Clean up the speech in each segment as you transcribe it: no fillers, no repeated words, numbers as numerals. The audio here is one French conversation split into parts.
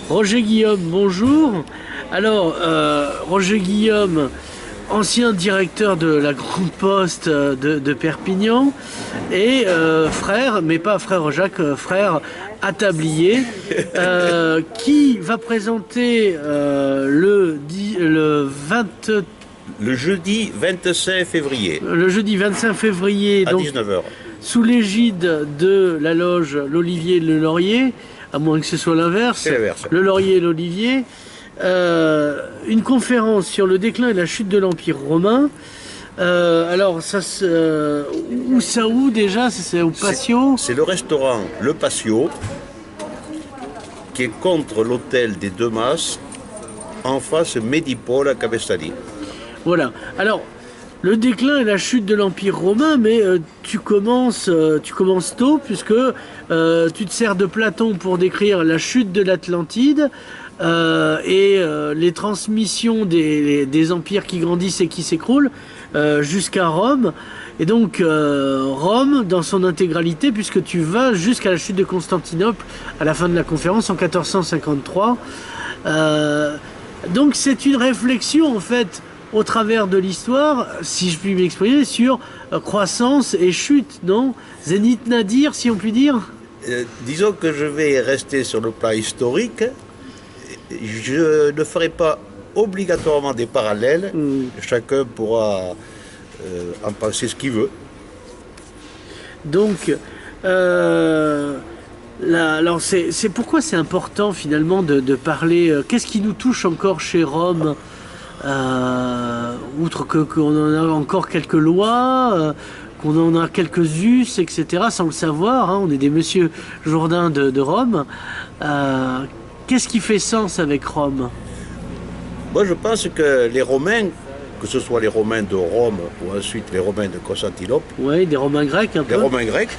Roger Guillaume, bonjour. Alors, Roger Guillaume, ancien directeur de la Grande Poste de Perpignan, et frère, mais pas frère Jacques, frère Attablier, qui va présenter le jeudi 25 février. Le jeudi 25 février, à donc, 19h. Sous l'égide de la loge L'Olivier et le Laurier, à moins que ce soit l'inverse, C'est l'inverse. Le Laurier et l'Olivier, une conférence sur le déclin et la chute de l'Empire romain. Alors, où déjà? C'est au Patio? C'est le restaurant Le Patio, qui est contre l'hôtel des Deux Masses, en face Medipol à Cabestany. Voilà. Alors, le déclin et la chute de l'Empire romain, mais tu commences tôt, puisque tu te sers de Platon pour décrire la chute de l'Atlantide et les transmissions des empires qui grandissent et qui s'écroulent jusqu'à Rome. Et donc Rome dans son intégralité, puisque tu vas jusqu'à la chute de Constantinople à la fin de la conférence en 1453. Donc c'est une réflexion en fait au travers de l'histoire, si je puis m'exprimer, sur croissance et chute, non? Zénith nadir, si on peut dire. Disons que je vais rester sur le plan historique. Je ne ferai pas obligatoirement des parallèles. Chacun pourra en penser ce qu'il veut. Donc, alors c'est pourquoi c'est important finalement de parler. Qu'est-ce qui nous touche encore chez Rome? Outre qu'on en a encore quelques lois, qu'on en a quelques us, etc., sans le savoir, hein, on est des Monsieur Jourdain de Rome. Qu'est-ce qui fait sens avec Rome? Moi, je pense que les Romains, que ce soit les Romains de Rome ou ensuite les Romains de Constantinople, oui, des Romains grecs un peu. Les Romains grecs,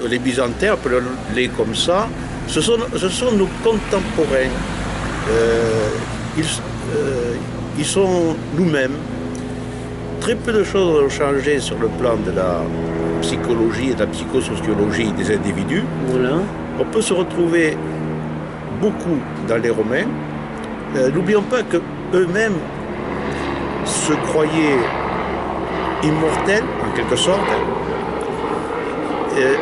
les Byzantins, appelons-les comme ça, ce sont nos contemporains. Ils sont nous-mêmes. Très peu de choses ont changé sur le plan de la psychologie et de la psychosociologie des individus. Voilà. On peut se retrouver beaucoup dans les Romains. N'oublions pas qu'eux-mêmes se croyaient immortels, en quelque sorte.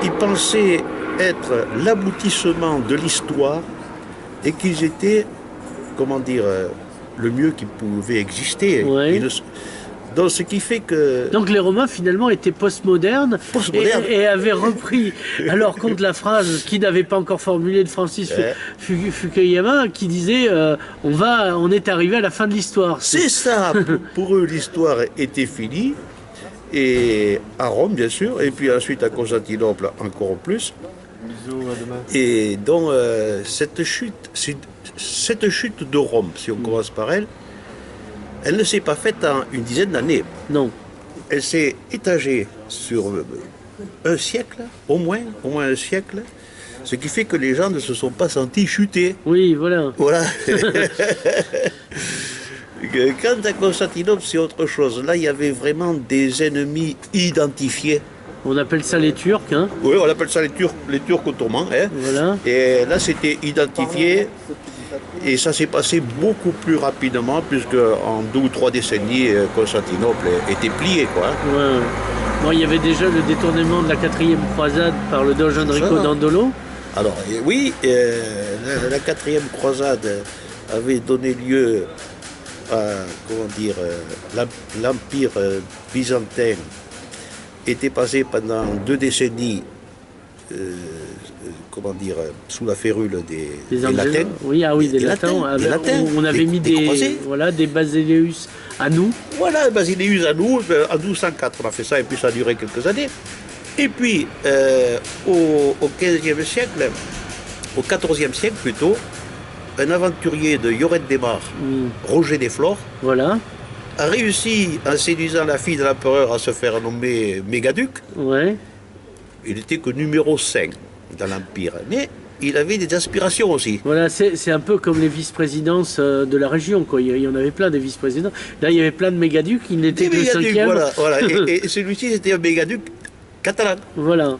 Ils pensaient être l'aboutissement de l'histoire et qu'ils étaient, comment dire, le mieux qui pouvait exister. Ouais. Donc ce qui fait que... Donc les Romains finalement étaient postmodernes et avaient repris à leur compte la phrase qui n'avait pas encore formulée de Francis Fukuyama qui disait on est arrivé à la fin de l'histoire. C'est ça, pour eux l'histoire était finie, et à Rome bien sûr, et puis ensuite à Constantinople encore plus. Et donc cette chute de Rome, si on commence par elle ne s'est pas faite en une dizaine d'années. Non. Elle s'est étagée sur un siècle, au moins un siècle, ce qui fait que les gens ne se sont pas sentis chuter. Oui, voilà. Voilà. Quant à Constantinople, c'est autre chose. Là, il y avait vraiment des ennemis identifiés. On appelle ça les Turcs, hein? Oui, on appelle ça les Turcs ottomans. Hein. Voilà. Et là, c'était identifié. Et ça s'est passé beaucoup plus rapidement, puisque en 2 ou 3 décennies, Constantinople était plié, quoi. Ouais. Bon, il y avait déjà le détournement de la 4e croisade par le doge Enrico Dandolo. Alors, oui, la 4e croisade avait donné lieu à, comment dire, l'empire byzantin était passé pendant 2 décennies comment dire, sous la férule des Latins. Oui, des Latins. On avait mis des basileus à nous. Voilà, basileus à nous. En 1204, on a fait ça, et puis ça a duré quelques années. Et puis, au XVe siècle, au XIVe siècle plutôt, un aventurier de Lloret de Mar, Roger Desflores, voilà, a réussi, en séduisant la fille de l'empereur, à se faire nommer mégaduc. Ouais. Il n'était que numéro 5 dans l'Empire, mais il avait des aspirations aussi. Voilà, c'est un peu comme les vice-présidences de la région, quoi. Il y en avait plein des vice-présidents. Là, il y avait plein de mégaducs, il n'était que le 5e. Voilà. Et celui-ci, c'était un mégaduc catalan. Voilà.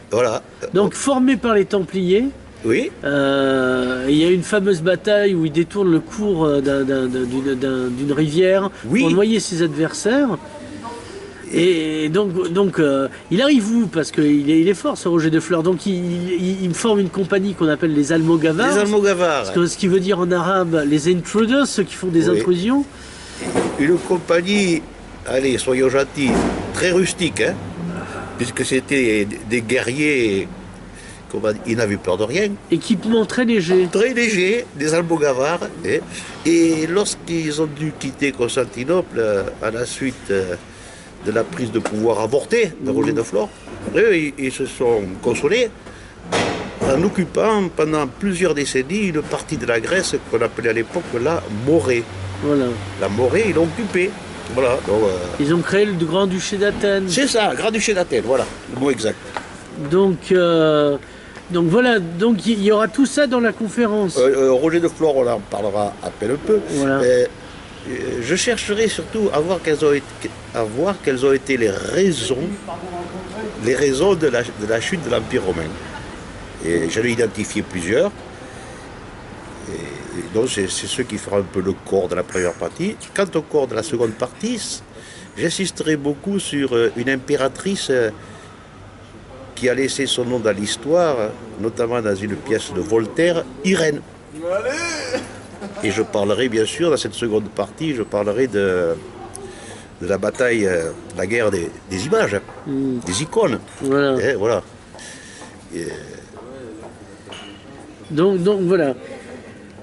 Donc, formé par les Templiers, Oui. Il y a une fameuse bataille où il détourne le cours d'une rivière pour noyer ses adversaires. Et donc il arrive où? Parce qu'il est fort, ce Roger de Fleur. Donc il forme une compagnie qu'on appelle les Almogavars. Les Almogavars. Ce qui veut dire en arabe les intruders, ceux qui font des intrusions. Une compagnie, allez, soyons gentils, très rustique, hein, puisque c'était des guerriers, ils n'avaient peur de rien. Équipement très léger. Très léger, des Almogavars. Hein, et lorsqu'ils ont dû quitter Constantinople, à la suite de la prise de pouvoir avortée de Roger de Flor, eux, ils se sont consolés en occupant pendant plusieurs décennies une partie de la Grèce qu'on appelait à l'époque la Morée. Voilà. La Morée, ils l'ont occupée. Voilà, donc, ils ont créé le Grand-Duché d'Athènes. C'est ça, Grand-Duché d'Athènes, voilà, le mot exact. Donc voilà, donc il y aura tout ça dans la conférence. Roger de Flor, on en parlera à peine un peu. Voilà. Je chercherai surtout à voir quelles ont été les raisons de la chute de l'Empire romain. Et j'en ai identifié plusieurs. Et donc c'est ce qui fera un peu le corps de la première partie. Quant au corps de la seconde partie, j'insisterai beaucoup sur une impératrice qui a laissé son nom dans l'histoire, notamment dans une pièce de Voltaire, Irène. Et je parlerai bien sûr, dans cette seconde partie, je parlerai de la bataille, de la guerre des images, des icônes. Voilà. Et voilà. Donc voilà.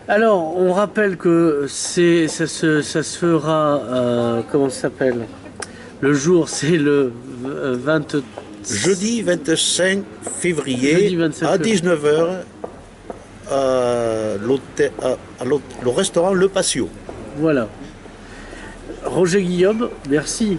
Alors, on rappelle que ça se fera, comment ça s'appelle? Le jour, c'est le 20... Jeudi 25 février, à 19h, le restaurant Le Patio. Voilà. Roger Guillaume, merci.